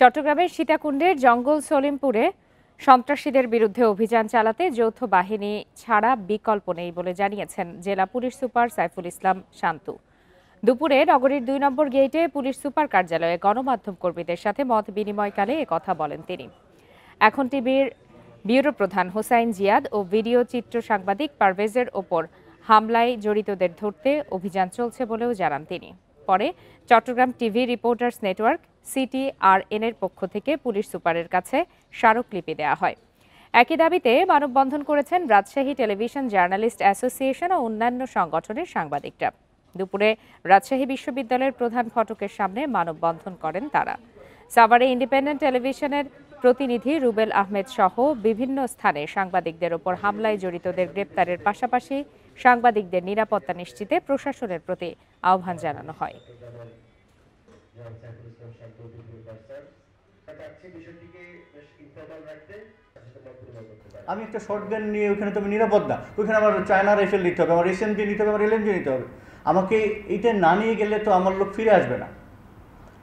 চট্টগ্রামের সীতাকুণ্ডের জঙ্গল সলিমপুরে সন্ত্রাসীদের বিরুদ্ধে অভিযান চালাতে যৌথ বাহিনী ছাড়া বিকল্প নেই বলে জানিয়েছেন জেলা পুলিশ সুপার সাইফুল ইসলাম শান্তু। দুপুরে নগরীর ২ নম্বর গেইটে পুলিশ সুপার কার্যালয়ে গণমাধ্যম কর্মীদের সাথে মত বিনিময়কালে একথা বলেন তিনি। এখন টিভির ব্যুরো প্রধান হোসাইন জিয়াদ ও ভিডিও চিত্র সাংবাদিক পারভেজের ওপর হামলায় জড়িতদের ধরতে অভিযান চলছে বলেও জানান তিনি। পরে Chittagong TV reporters network CTRN এর পক্ষ থেকে পুলিশ সুপারের কাছে স্মারকলিপি দেওয়া হয়। একই দাবিতে মানববন্ধন করেছেন রাজশাহী টেলিভিশন জার্নালিস্ট অ্যাসোসিয়েশন ও অন্যান্য সংগঠনের সাংবাদিকরা। দুপুরে রাজশাহী বিশ্ববিদ্যালয়ের প্রধান ফটকের সামনে মানববন্ধন করেন তারা। সাভারে ইন্ডিপেন্ডেন্ট টেলিভিশনের প্রতিনিধি রুবেল আহমেদ সহ বিভিন্ন স্থানে সাংবাদিকদের ওপর হামলায় জড়িতদের গ্রেপ্তারের পাশাপাশি সাংবাদিকদের নিরাপত্তা নিশ্চিতে প্রশাসনের প্রতি আহ্বান জানানো হয়। আমি একটা শর্টগান নিয়ে ওখানে তো আমি নিরাপদ না, ওইখানে আমার চায়না রাইফেল নিতে হবে, আমার SMG নিতে হবে, আমার LMG নিতে হবে। আমাকে এইটা না নিয়ে গেলে তো আমার লোক ফিরে আসবে না।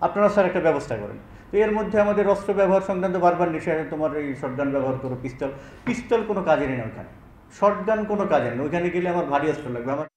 আপনারা স্যার একটা ব্যবস্থা করেন। তো এর মধ্যে আমাদের অস্ত্র ব্যবহার সংক্রান্ত বারবার নিষেধ, তোমার এই শর্টগান ব্যবহার করো, পিস্তল কোনো কাজেরই না ওইখানে, শর্টগান কোনো কাজের না। ওইখানে গেলে আমার ভারী অস্ত্র লাগবে। আমার